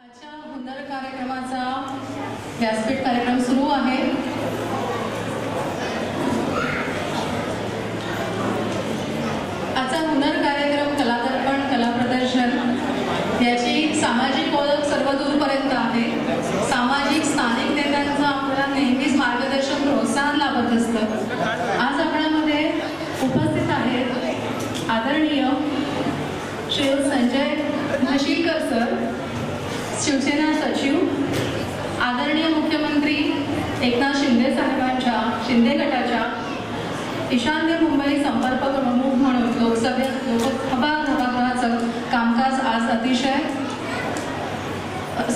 आजच्या हुनर कार्यक्रमाचा व्यासपीठ कार्यक्रम सुरू आहे. आजचा हुनर कार्यक्रम कलादर्पण कला प्रदर्शन याची सामाजिक ओळख सर्व दूरपर्यंत आहे. सामाजिक स्थानिक नेत्यांचं आपल्याला नेहमीच मार्गदर्शन प्रोत्साहन लाभत असतं. आज आपल्यामध्ये उपस्थित आहेत आदरणीय श्री संजय म्हशीलकर सर, शिवसेना सचिव, आदरणीय मुख्यमंत्री एकनाथ शिंदे साहेबांच्या शिंदे गटाच्या ईशान्य मुंबई संपर्क प्रमुख म्हणून लोकसभा सभागृहाचं कामकाज आज अतिशय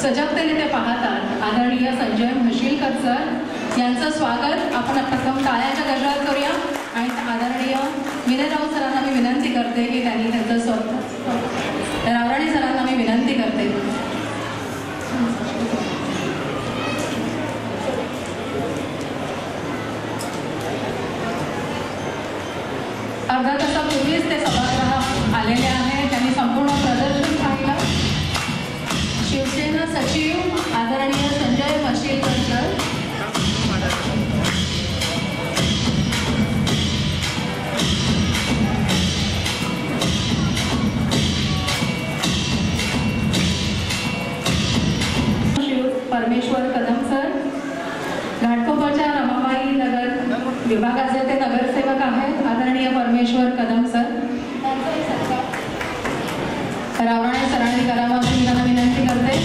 सजगतेने ते पाहतात. आदरणीय संजय म्हशीलकर सर यांचं स्वागत आपण प्रथम टाळ्याच्या गजरात करूया. आणि आदरणीय विनय राऊत सरांना मी विनंती करते की त्यांनी त्यांचं रावराणे सरांना मी विनंती करते. अर्धा तासापूर्वीच ते सभागृहात आलेले आहेत. त्यांनी संपूर्ण प्रदर्शन पाहिलं. शिवसेना सचिव आदरणीय संजय म्हशीलकर सर, परमेश्वर कदम सर, घाटकोपरच्या रमाबाई नगर विभागाचे ते नगरसेवक आहेत. आदरणीय परमेश्वर कदम सर, रावराणे सरांनी करावा अशी मी त्यांना विनंती करते.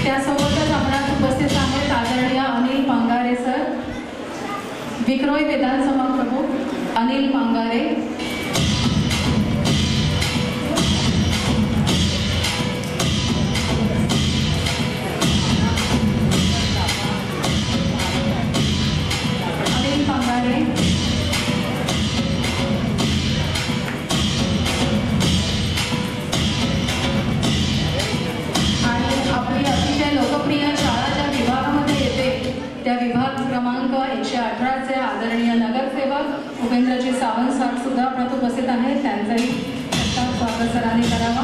त्यासोबतच आपणास उपस्थित आहेत आदरणीय अनिल पांगारे सर, विक्रोळी विधानसभा प्रमुख अनिल पांगारे, त्या विभाग क्रमांक 118चे आदरणीय नगरसेवक उपेंद्रजी सावंत सर सुद्धा आपल्यात उपस्थित आहेत. त्यांचंही स्वागत सरांनी करावा.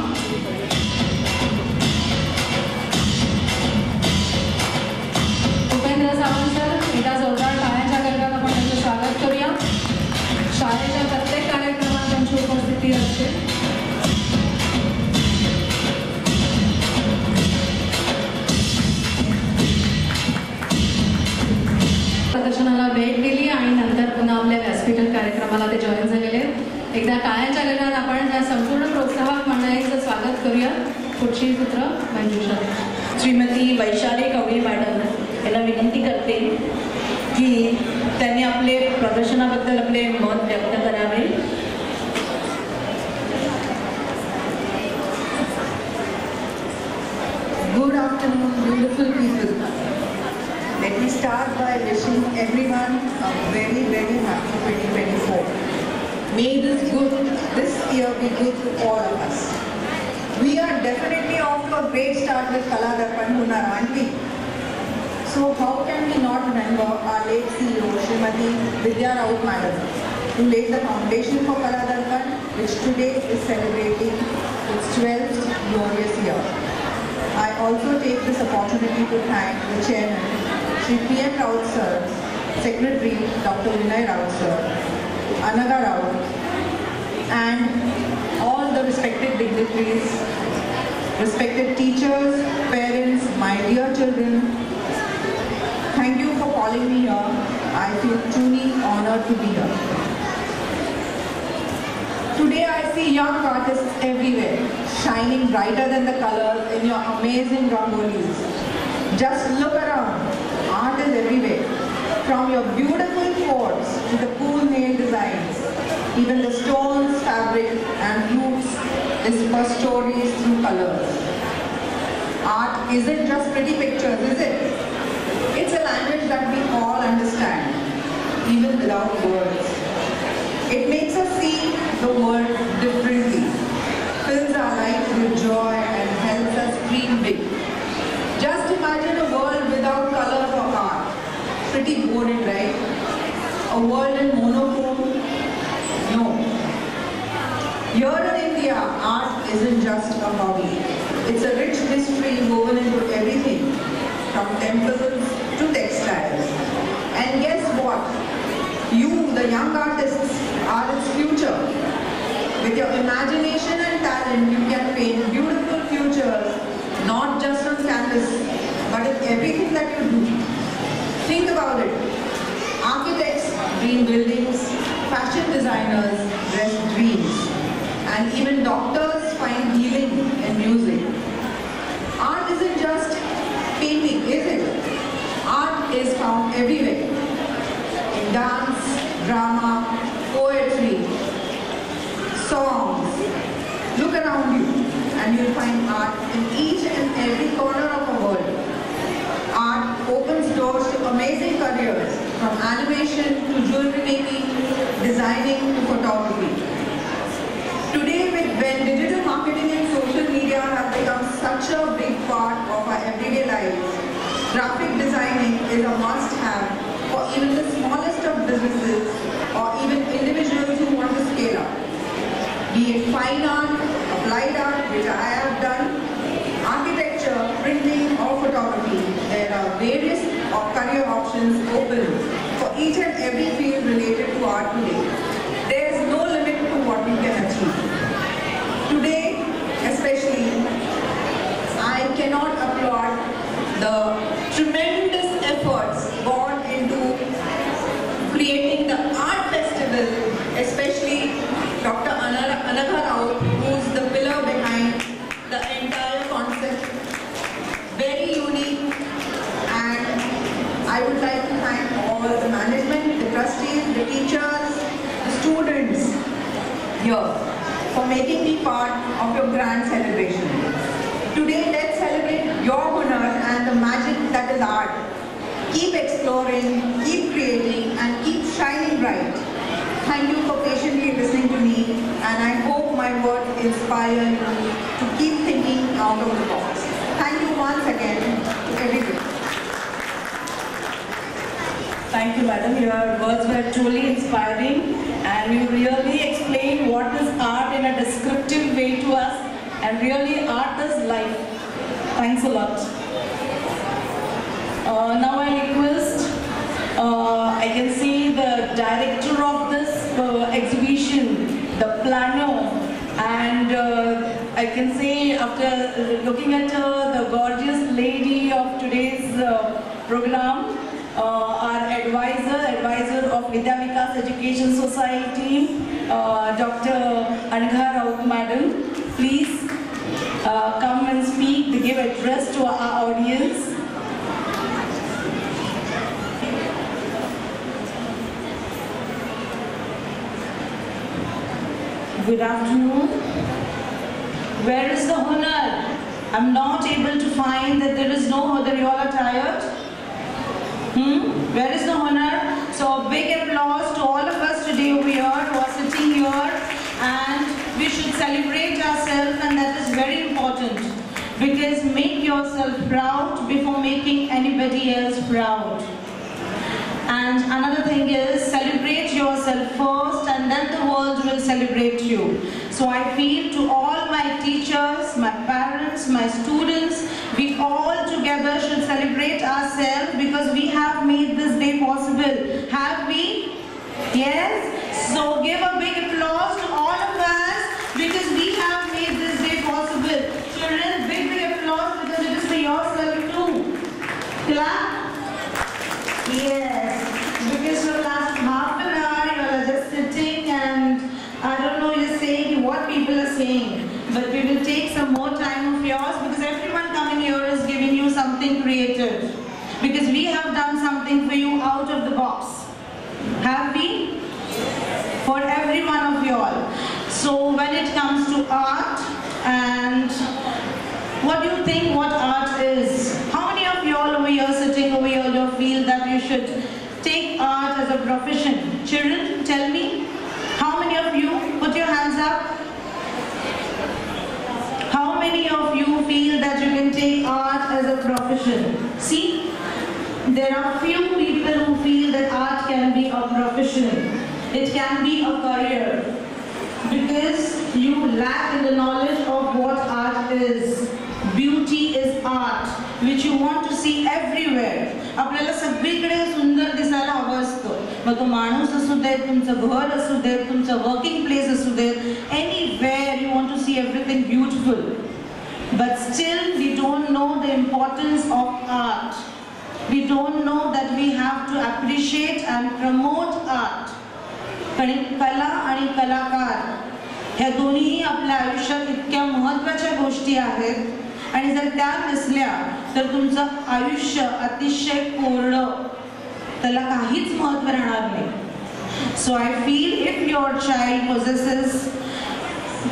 उपेंद्र सावंत सर, एका जोरदार टाळ्यांच्या गजरात आपण त्यांचं स्वागत करूया. शाळेच्या प्रत्येक कार्यक्रमात त्यांची उपस्थिती असते. प्रदर्शनाला भेट दिली आणि नंतर पुन्हा आपल्या व्यासपीठ कार्यक्रमाला ते जॉईन झालेले. एकदा टाळ्यांच्या गजरात आपण या संपूर्ण प्रोत्साहक मंडळींचं स्वागत करूया. पुढची सूत्र मंजुषा. श्रीमती वैशाली कवळे मॅडम यांना विनंती करते की त्यांनी आपले प्रदर्शनाबद्दल आपले मत व्यक्त करावे. Good afternoon, beautiful people. Let me start by wishing everyone a very, very happy 2024. May this year be good to all of us. We are definitely off to a great start with Kaladarpan Hunar, aren't we? So how can we not remember our late CEO, Srimati Vidya Raut Madam, who laid the foundation for Kaladarpan, which today is celebrating its 12th glorious year. I also take this opportunity to thank the chairman, Shri P.M. Raut sir, Secretary Dr. Vinay Raut sir, Anaga Raut, and all the respected dignitaries, respected teachers, parents, my dear children. Thank you for calling me here. I feel truly honored to be here. Today I see young artists everywhere, shining brighter than the colors in your amazing rangolis. Just look around. Art is everywhere, from your beautiful forts to the cool nail designs. Even the stones, fabric and roots whisper stories through colors. Art isn't just pretty pictures, is it? It's a language that we all understand, even without words. It makes us see the world differently, fills our lives with joy and helps us dream big. Just imagine a world without a world in monochrome? No. Here in India, art isn't just a hobby. It's a rich history woven into everything, from temples to textiles. And guess what? You, the young artists, are its future. With your imagination and talent, you can paint beautiful futures, not just on canvas, but in everything that you do. Think about it. Architects dream buildings, fashion designers dress dreams, and even doctors find healing in music. Art isn't just painting, is it? Art is found everywhere. In dance, drama, poetry, songs. Look around you and you'll find art in each and every corner of the world. Art opens doors to amazing careers, from animation to jewelry making, designing to photography. Today, when digital marketing and social media have become such a big part of our everyday lives, graphic designing is a must-have for even the smallest of businesses or even individuals who want to scale up. Be it fine art, applied art, which I have done, architecture, printing or photography, there are various career options open for each and every field related to art today. There is no limit to what you can achieve. Today, especially, I cannot applaud the tremendous efforts gone into creating the art festival, especially Dr. Anagha Raut, who's the pillar behind the entire concept. Very unique, and I would like to thank all the management, the trustees, the teachers, the students here for making me part of your grand celebration. Today, let's celebrate your honor and the magic that is art. Keep exploring, keep creating, and keep shining bright. Thank you for patiently listening to me, and I hope my words inspire you to keep thinking out of the box. Thank you once again to everybody. Thank you, madam. Your words were truly inspiring, and you really explained what is art in a descriptive way to us, and really art is life. Thanks a lot. Now I request, I can see the director of this exhibition, the planner, and I can say after looking at her, the gorgeous lady of today's program, our advisor of Vidya Vikas Education Society, Dr. Anagha Raut madam, please come and speak to give address to our audience. Good afternoon. Where is the honor? I'm not able to find that there is no honor. You all are tired? Where is the honor? So a big applause to all of us today over here who are sitting here, and we should celebrate ourselves, and that is very important, because make yourself proud before making anybody else proud. And another thing is, celebrate yourself first, and then the world will celebrate you. So I feel to all my teachers, my parents, my students, we all together should celebrate ourselves, because we have made this day possible. Have we? Yes? So give a big applause to all of us, because we have made this day possible. Children, big applause, because it is for yourself too. Clap? Yes, because for the last half an hour you all are just sitting, and I don't know, you're saying what people are saying, but we will take some more time of yours, because everyone coming here is giving you something creative, because we have done something for you out of the box. Have we? For every one of you all. So when it comes to art, and what do you think what art is? How many of you all over here, sitting over here, you feel that you should take art as a profession? Children, tell me. How many of you? Put your hands up. How many of you feel that you can take art as a profession? See, there are few people who feel that art can be a profession. It can be a career. Because you lack in the knowledge of what art is. Beauty is art, which you want to see everywhere. आपल्याला सगळीकडे सुंदर दिसायला हवं असतं. मग तो माणूस असू दे, तुमचं घर असू दे, तुमचं वर्किंग प्लेस असू दे, anywhere you want to see everything beautiful. But still we don't know the importance of art. We don't know that we have to appreciate and promote art. कारण कला आणि कलाकार ह्या दोन्ही आपल्या आयुष्यात इतक्या महत्त्वाच्या गोष्टी आहेत आणि जर त्या नसल्या तर तुमचं आयुष्य अतिशय कोरडं, त्याला काहीच महत्त्व राहणार नाही. So I feel if your child possesses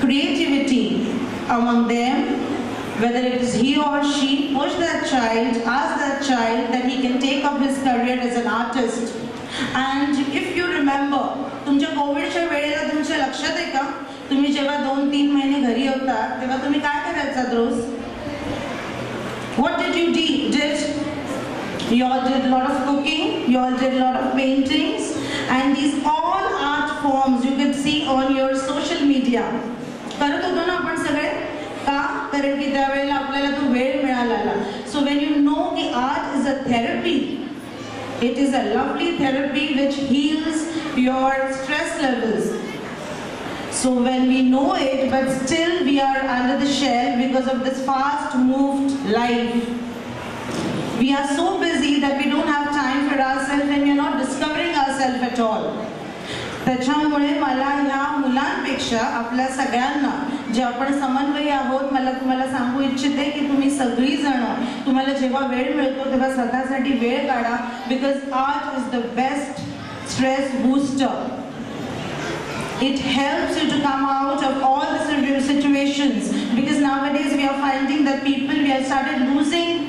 creativity among them, whether it is he or she, push that child, ask that child that he can take up his career as an artist. And if you remember, तुमच्या कोविडच्या वेळेला तुमच्या लक्षात आहे का, तुम्ही जेव्हा 2-3 महिने घरी होता तेव्हा तुम्ही काय करायचात रोज? What did you did? You all did a lot of cooking, you all did a lot of paintings, and these all art forms you can see on your social media. करत होतो ना आपण सगळे? का? कारण की त्यावेळेला आपल्याला तो वेळ मिळाला. So when you know the art is a therapy, it is a lovely therapy which heals your stress levels. So when we know it, but still we are under the shell because of this fast moved life. We are so busy that we don't have time for ourselves and we are not discovering ourselves at all. त्याच्यामुळे मला ह्या मुलांपेक्षा आपल्या सगळ्यांना जे आपण समन्वयी आहोत, मला तुम्हाला सांगू इच्छिते की तुम्ही सगळी जण तुम्हाला जेव्हा वेळ मिळतो तेव्हा स्वतःसाठी वेळ काढा. Because art is the best stress booster. It helps you to come out of all the situations, because nowadays we are finding that we have started losing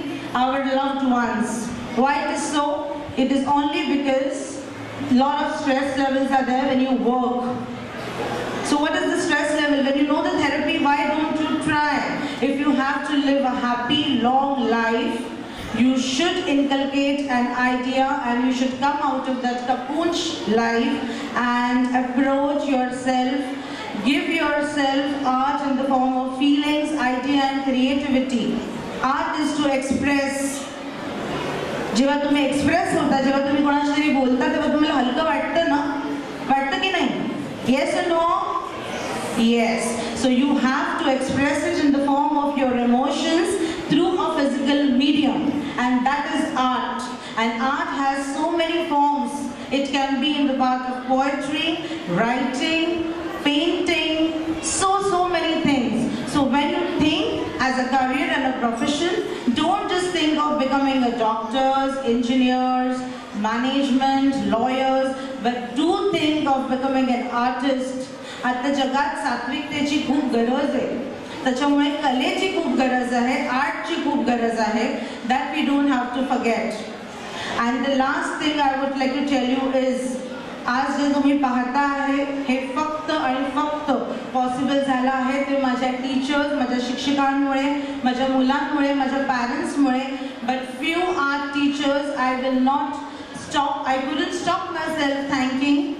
our loved ones. Why it is so? It is only because a lot of stress levels are there when you work. So what is the stress level? When you know the therapy, why don't you try? If you have to live a happy, long life, you should inculcate an idea and you should come out of that cocoon life and approach yourself. Give yourself art in the form of feelings, idea and creativity. Art is to express. जेव्हा तुम्ही express होता, जेव्हा तुम्ही कोणाशी तरी बोलता तेव्हा तुम्हाला हलकं वाटतं ना? वाटतं की नाही? Yes or no? Yes. So you have to express it in the form of your emotions through a physical medium, and that is art. And art has so many forms. It can be in the part of poetry, writing, painting, so many things. So when you think as a career and a profession, don't just think of becoming a doctors, engineers, management, lawyers, but do think of becoming an artist. आता जगात सात्विकतेची खूप गरज आहे, त्याच्यामुळे कलेची खूप गरज आहे, आर्टची खूप गरज आहे. That we don't have to forget. And the last thing I would like to tell you is, आज जे तुम्ही पाहता आहे हे फक्त आणि फक्त पॉसिबल झालं आहे ते माझ्या टीचर्स, माझ्या शिक्षकांमुळे, माझ्या मुलांमुळे, माझ्या पॅरेंट्समुळे. But few art teachers, I will not stop, I couldn't stop myself thanking.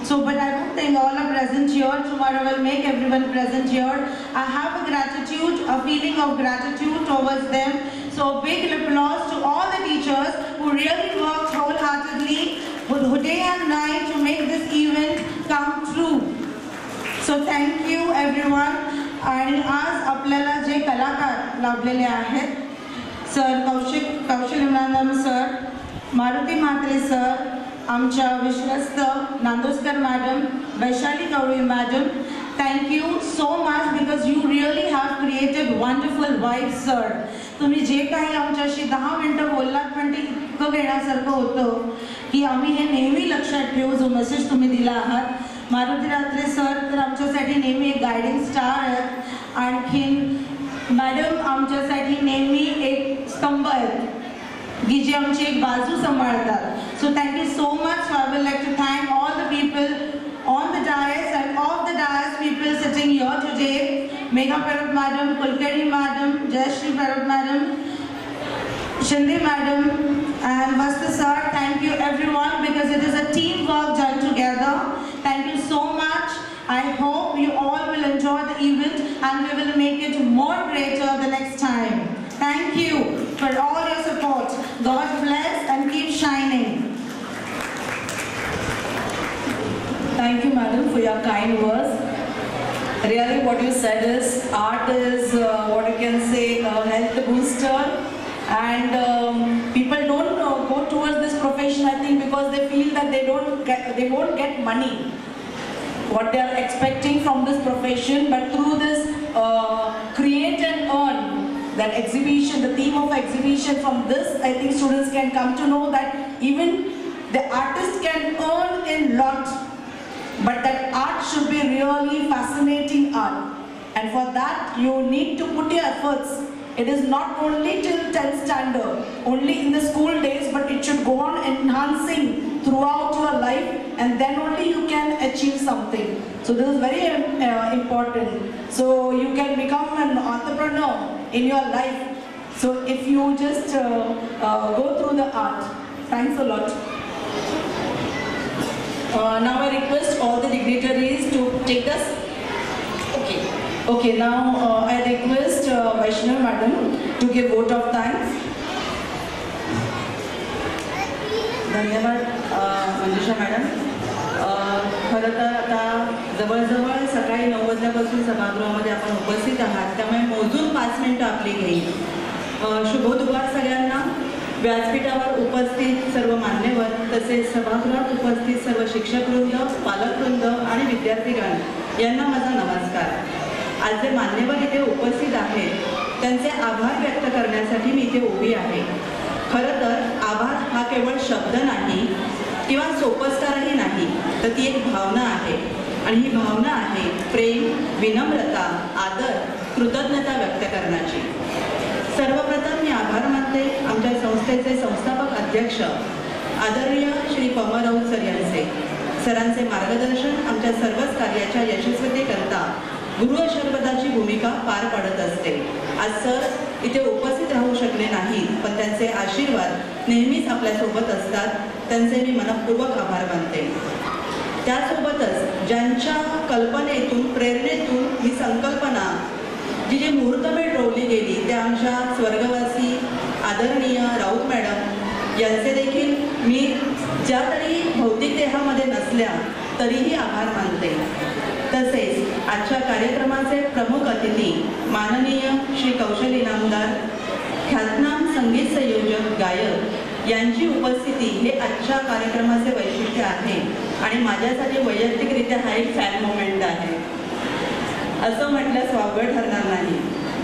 So, but I don't think all are present here. Tomorrow I will make everyone present here. I have a gratitude, a feeling of gratitude towards them. So big applause to all the teachers who really worked wholeheartedly day and night to make this event come true. So thank you everyone. आणि आज आपल्याला जे कलाकार लाभलेले आहेत, sir Kaushal Imran sir, Maruti Mhatre sir, आमच्या विश्वस्त Nandoskar madam, Vaishali Gawali madam, thank you so much because you really have created wonderful vibes, sir. तुम्ही जे काही आमच्याशी 10 मिनिटं बोललात पण ते इतकं घेण्यासारखं होतं की आम्ही हे नेहमी लक्षात ठेवू जो मेसेज तुम्ही दिला आहात. मारुती म्हात्रे सर तर आमच्यासाठी नेहमी एक गायडिंग स्टार आहेत. आणखीन मॅडम आमच्यासाठी नेहमी एक स्तंभ आहेत की जे आमची एक बाजू सांभाळतात. So thank you so much. I would like to thank all the people on the dais and off the dais people sitting here today. Megha Parab madam, Kulkarni madam, Jayashree Parab madam, Shinde madam and Vastu sir, thank you everyone because it is a teamwork done together. Thank you so much. I hope you all will enjoy the event and we will make it more greater the next time. Thank you for all your support. God bless and keep shining. Thank you, madam, for your kind words. Really, what you said is art is what you can say a health booster, and people don't go towards this profession, I think, because they feel that they won't get money what they are expecting from this profession. But through this create and earn, that exhibition, the theme of exhibition, from this I think students can come to know that even the artist can earn in lot. But that art should be really fascinating art, and for that you need to put your efforts. It is not only till 10th standard, only in the school days, but it should go on enhancing throughout your life, and then only you can achieve something. So this is very important. So you can become an entrepreneur in your life. So if you just go through the art. Thanks a lot. Now I request all the dignitaries to take us. Okay. Now I request Vaishnav madam to give vote of thanks. धन्यवाद मंजुषा madam. खरं तर आता जवळजवळ सकाळी 9 वाजल्यापासून सभागृहामध्ये आपण उपस्थित आहात, त्यामुळे मोजून 5 मिनिटं आपली घेईल. शुभ दुपार सगळ्यांना. व्यासपीठावर उपस्थित सर्व मान्यवर, तसेच सभागृहात उपस्थित सर्व शिक्षकवृंद, पालकवृंद आणि विद्यार्थीगण यांना माझा नमस्कार. आज जे मान्यवर इथे उपस्थित आहेत त्यांचे आभार व्यक्त करण्यासाठी मी इथे उभी आहे. खरं तर आभार हा केवळ शब्द नाही किंवा सोपस्कारही नाही, तर ती एक भावना आहे. आणि ही भावना आहे प्रेम, विनम्रता, आदर, कृतज्ञता व्यक्त करण्याची. सर्वप्रथम मी आभार मानते आमच्या संस्थेचे संस्थापक अध्यक्ष आदरणीय श्री पवार राऊत सर यांचे. सरांचे मार्गदर्शन आमच्या सर्वच कार्याच्या यशस्वीतेकरता गुरुअशरपदाची भूमिका पार पाडत असते. आज सर इथे उपस्थित राहू शकले नाहीत, पण त्यांचे आशीर्वाद नेहमीच आपल्यासोबत असतात. त्यांचे मी मनपूर्वक आभार मानते. त्यासोबतच ज्यांच्या कल्पनेतून, प्रेरणेतून ही संकल्पना जी मुहूर्तमेढ रोवली गेली, त्या आमच्या स्वर्गवासी आदरणीय राऊत मॅडम यांचे देखील मी ज्या तरी भौतिक देहामध्ये नसल्या तरीही आभार मानते. तसेच आजच्या कार्यक्रमाचे प्रमुख अतिथी माननीय श्री कौशल इनामदार, ख्यातनाम संगीत संयोजक, गायक यांची उपस्थिती हे आजच्या कार्यक्रमाचे वैशिष्ट्य आहे आणि माझ्यासाठी वैयक्तिकरित्या हा एक फॅन मोमेंट आहे असं म्हटल्यास वावगं ठरणार नाही.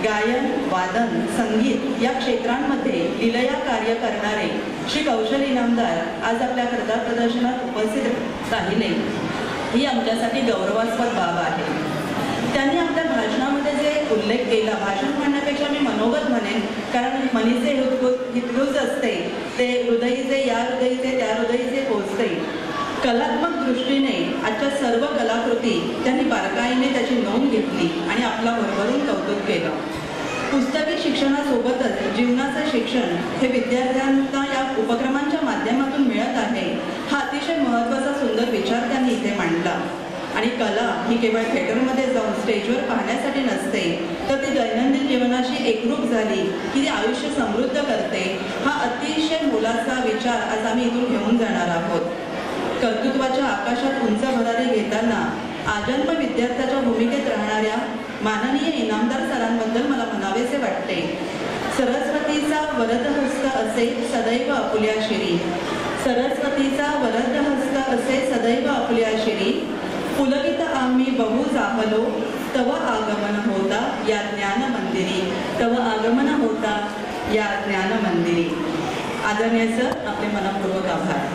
गायन, वादन, संगीत या क्षेत्रांमध्ये लिलया कार्य करणारे श्री कौशल इनामदार आज आपल्या कथा प्रदर्शनात उपस्थित राहिले, ही आमच्यासाठी गौरवास्पद बाब आहे. त्यांनी आपल्या भाषणामध्ये जे उल्लेख केला, भाषण म्हणण्यापेक्षा मी मनोगत म्हणेन, कारण मनीचे हितगुज असते ते हृदयीचे, या हृदयीचे, त्या हृदयीचे पोचते. कलात्मक दृष्टीने आजच्या सर्व कलाकृती त्यांनी बारकाईने त्याची नोंद घेतली आणि आपला भरभरून कौतुक केलं. पुस्तकी शिक्षणासोबतच जीवनाचं शिक्षण हे विद्यार्थ्यांना या उपक्रमांच्या माध्यमातून मिळत आहे, हा अतिशय महत्त्वाचा सुंदर विचार त्यांनी इथे मांडला. आणि कला ही केवळ थिएटरमध्ये जाऊन स्टेजवर पाहण्यासाठी नसते, तर ती दैनंदिन जीवनाशी एकरूप झाली की ती आयुष्य समृद्ध करते. हा अतिशय मोलाचा विचार आज आम्ही इथून घेऊन जाणार आहोत. कर्तृत्वाच्या आकाशात उंच भरारी घेताना आजन्म विद्यार्थ्याच्या भूमिकेत राहणाऱ्या माननीय इनामदार सरांबद्दल मला म्हणावेसे वाटते. सरस्वतीचा वरदहस्त असे सदैव आपुल्या शिरी, सरस्वतीचा वरदहस्त असे सदैव आपुल्या शिरी, पुलकित आम्ही बहु जाहलो तव आगमन होता या ज्ञान मंदिरी, तव आगमन होता या ज्ञान मंदिरी. आदरणीय सर, आपले मनपूर्वक आभार.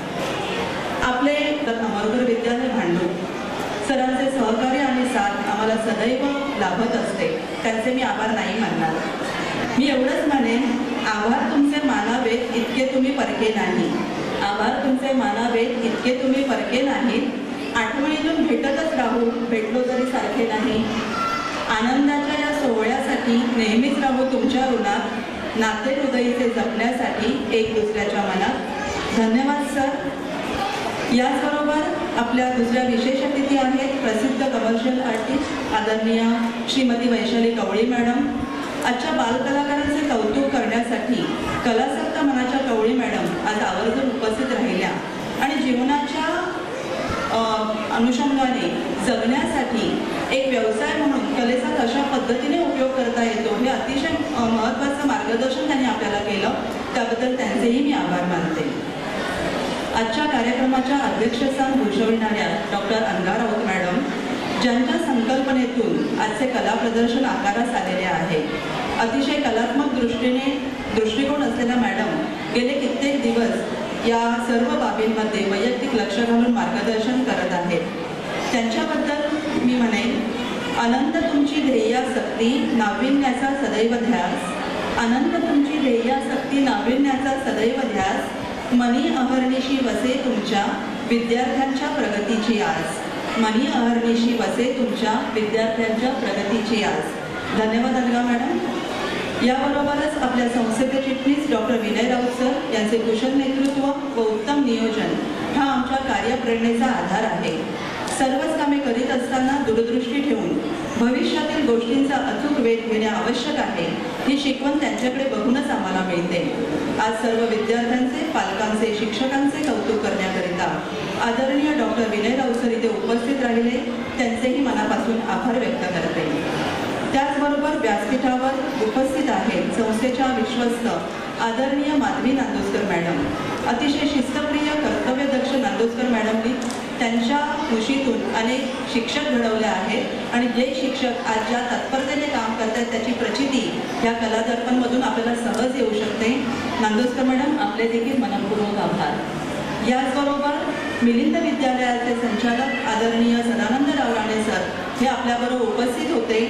आपले अमरकर विद्यालय भांडूप सरांचे सहकार्य आणि साथ आम्हाला सदैव लाभत असते, त्यांचे मी आभार नाही मानणार. मी एवढंच म्हणेन, आभार तुमचे मानावेत इतके तुम्ही परके नाही, आभार तुमचे मानावेत इतके तुम्ही परके नाहीत. आठवणीतून भेटतच राहू, भेटलो तरी सारखे नाही. आनंदाच्या या सोहळ्यासाठी नेहमीच राहू तुमच्या ऋणात. नाते हृदयीचे जपण्यासाठी एक दुसऱ्याच्या मनात. धन्यवाद सर. याचबरोबर आपल्या दुसऱ्या विशेष अतिथी आहेत प्रसिद्ध कमर्शियल आर्टिस्ट आदरणीय श्रीमती वैशाली कवळी मॅडम. आजच्या बालकलाकारांचे कौतुक करण्यासाठी कलासक्त मनाच्या कवळी मॅडम आज आवर्जून उपस्थित राहिल्या आणि जीवनाच्या अनुषंगाने जगण्यासाठी एक व्यवसाय म्हणून कलेचा कशा पद्धतीने उपयोग करता येतो हे अतिशय महत्त्वाचं मार्गदर्शन त्यांनी आपल्याला केलं. त्याबद्दल त्यांचेही मी आभार मानते. आजच्या कार्यक्रमाच्या अध्यक्षस्थान भूषविणाऱ्या डॉक्टर अनघा राऊत मॅडम, ज्यांच्या संकल्पनेतून आजचे कला प्रदर्शन आकारास आलेले आहे. अतिशय कलात्मक दृष्टिकोन असलेल्या मॅडम गेले कित्येक दिवस या सर्व बाबींमध्ये वैयक्तिक लक्ष घालून मार्गदर्शन करत आहेत. त्यांच्याबद्दल मी म्हणेन, अनंत तुमची ध्येयासक्ती नाविन्याचा सदैव ध्यास, अनंत तुमची ध्येयासक्ती नाविन्याचा सदैव ध्यास, मनी अहर्निशी वसे तुमच्या विद्यार्थ्यांच्या प्रगतीची आस, मनी अहर्निशी वसे तुमच्या विद्यार्थ्यांच्या प्रगतीची आस. धन्यवाद अनघा मॅडम. याबरोबरच आपल्या संस्थेचे चिटणीस डॉक्टर विनय राऊत सर यांचे कुशल नेतृत्व व उत्तम नियोजन हा आमच्या कार्यप्रेरणेचा आधार आहे. सर्वच कामे करीत असताना दूरदृष्टी ठेवून भविष्यातील गोष्टींचा अचूक वेध घेणे आवश्यक आहे ही शिकवण त्यांच्याकडे बघूनच आम्हाला मिळते. आज सर्व विद्यार्थ्यांचे, पालकांचे, शिक्षकांचे कौतुक करण्याकरिता आदरणीय डॉक्टर विनय राऊत सर इथे उपस्थित राहिले, त्यांचेही मनापासून आभार व्यक्त करते. त्याचबरोबर व्यासपीठावर उपस्थित आहेत संस्थेच्या विश्वस्त आदरणीय माधवी नांदोस्कर मॅडम. अतिशय शिस्तप्रिय, कर्तव्यदक्ष नांदोस्कर मॅडमनी त्यांच्या कुशीतून अनेक शिक्षक घडवले आहेत आणि जे शिक्षक आज ज्या तत्परतेने काम करत आहेत त्याची प्रचिती ह्या कला दर्पणमधून आपल्याला सहज येऊ शकते. नांदोस्कर मॅडम, आपले देखील मनपूर्वक आभार. याचबरोबर मिलिंद विद्यालयाचे संचालक आदरणीय सदानंद रावराणे सर हे आपल्याबरोबर उपस्थित होते.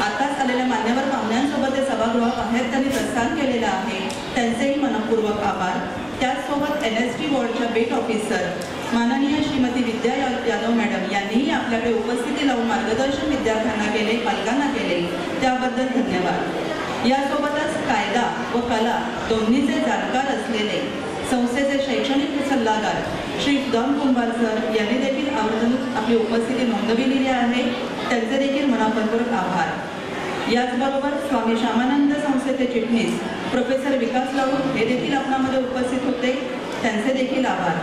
आताच आलेल्या मान्यवर पाहुण्यांसोबत ते सभागृहाबाहेर त्यांनी प्रस्थान केलेलं आहे, त्यांचेही मनपूर्वक आभार. त्याचसोबत NST बोर्डच्या बेट ऑफिसर माननीय श्रीमती विद्या यादव मॅडम यांनीही आपल्याकडे उपस्थिती लावून मार्गदर्शन विद्यार्थ्यांना केले, पालकांना केले, त्याबद्दल धन्यवाद. यासोबतच कायदा व कला दोन्हीचे जाणकार असलेले संस्थेचे शैक्षणिक सल्लागार श्री दम कुंभार सर यांनी देखील आवर्जून आपली उपस्थिती नोंदविलेली आहे, त्यांचे देखील मनापूर्वक आभार. याचबरोबर स्वामी श्यामानंद संस्थेचे चिटणीस प्रोफेसर विकास राऊत हे देखील आपणामध्ये उपस्थित होते, त्यांचे देखील आभार.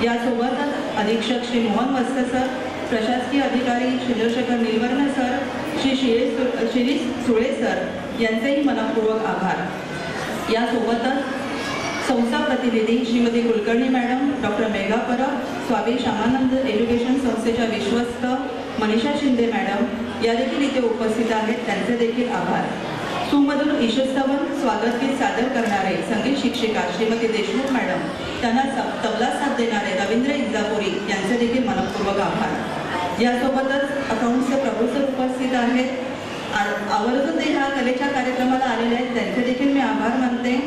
यासोबतच अधीक्षक श्री मोहन वस्ते सर, प्रशासकीय अधिकारी चंद्रशेखर निलवर्णे सर, श्री शिरीष सुळे सर यांचेही मनपूर्वक आभार. यासोबतच संस्था प्रतिनिधी श्रीमती कुलकर्णी मॅडम, डॉक्टर मेघा परब, स्वामी श्यामानंद एज्युकेशन संस्थेच्या विश्वस्त मनीषा शिंदे मॅडम या देखील इथे उपस्थित आहेत, त्यांचे देखील आभार. सुमधुर ईशस्तवन स्वागतगीत सादर करणारे संगीत शिक्षिका श्रीमती देशमुख मॅडम, त्यांना तबला साथ देणारे रवींद्र इंजापुरी यांचे देखील मनपूर्वक आभार. यासोबतच अकाउंट्सचे प्रभू सर उपस्थित आहेत, आवर्जून ते ह्या कलेच्या कार्यक्रमाला आलेले आहेत, त्यांचे देखील मी आभार मानते.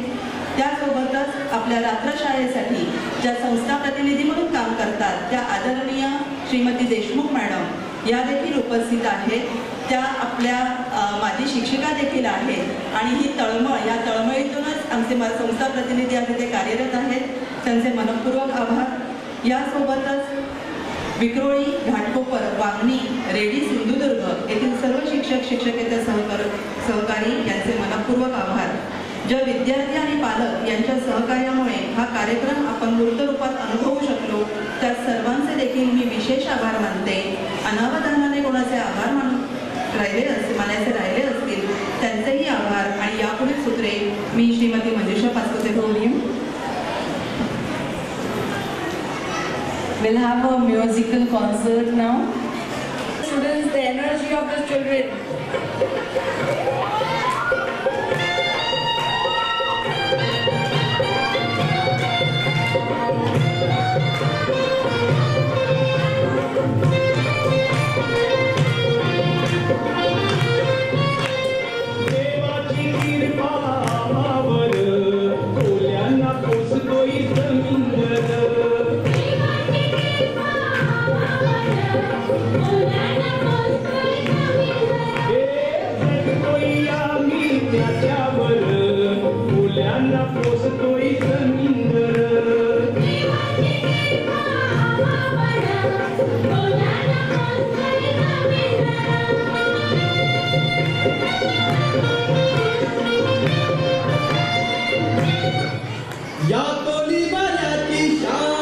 त्यासोबतच आपल्या रात्रशाळेसाठी ज्या संस्था प्रतिनिधी म्हणून काम करतात त्या आदरणीय श्रीमती देशमुख मॅडम या देखील उपस्थित आहेत. त्या आपल्या माजी शिक्षिका देखील आहेत आणि ही तळमळ, या तळमळीतूनच आमचे संस्था प्रतिनिधी आज ते कार्यरत आहेत, त्यांचे मनपूर्वक आभार. यासोबतच विक्रोळी, घाटकोपर, वांगणी, रेडी, सिंधुदुर्ग येथील सर्व शिक्षक शिक्षकेतर सहकारी यांचे मनपूर्वक आभार. ज्या विद्यार्थी आणि पालक यांच्या सहकार्यामुळे हा कार्यक्रम आपण मूर्त रूपात अनुभवू शकलो त्या सर्वांचे देखील मी विशेष आभार मानते. अनावधानाने कोणाचे आभार मानायचे राहिले असतील त्यांचेही आभार. आणि यापुढील सूत्रे मी श्रीमती मंजुषा पाचपुते बोलून. We'll have a musical concert now. Students, the energy of the children. त्यांना पोसतोय जमीनवर या कोली बऱ्याची शान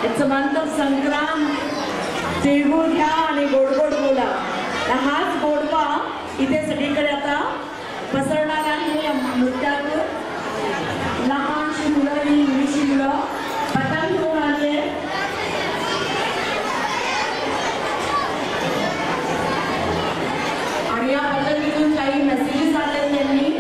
It's a month of Sangram. तिळगुळ घ्या आणि गोड गोड बोला. हाच गोडवा इथे सगळीकडे आता पसरणार आहे. या नृत्यातून लहानशी मुलं आणि मुलीची मुलं पतंग घेऊन आली आहे. आणि या पतंगीतून काही मेसेजेस आले त्यांनी.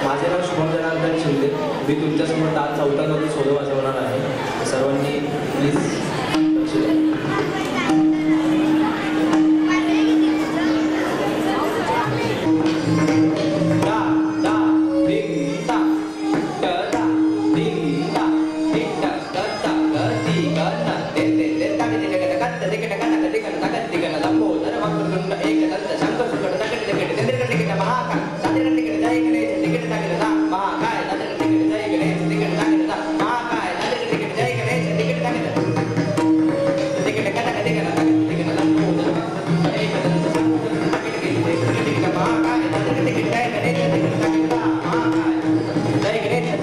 माझे नाव शुभम जनार्दन शिंदे. मी तुमच्यासमोर ताल चौथ्यांमध्ये सोलो वाजवणार आहे. सर्वांनी प्लीज लक्ष द्या. Jai Ganesh,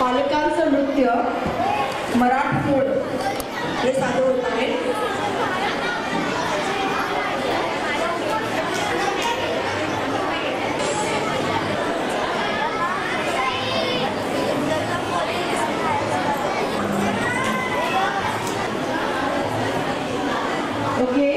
पालकांचं नृत्य मराठमोळ हे सादर होत आहे. ओके.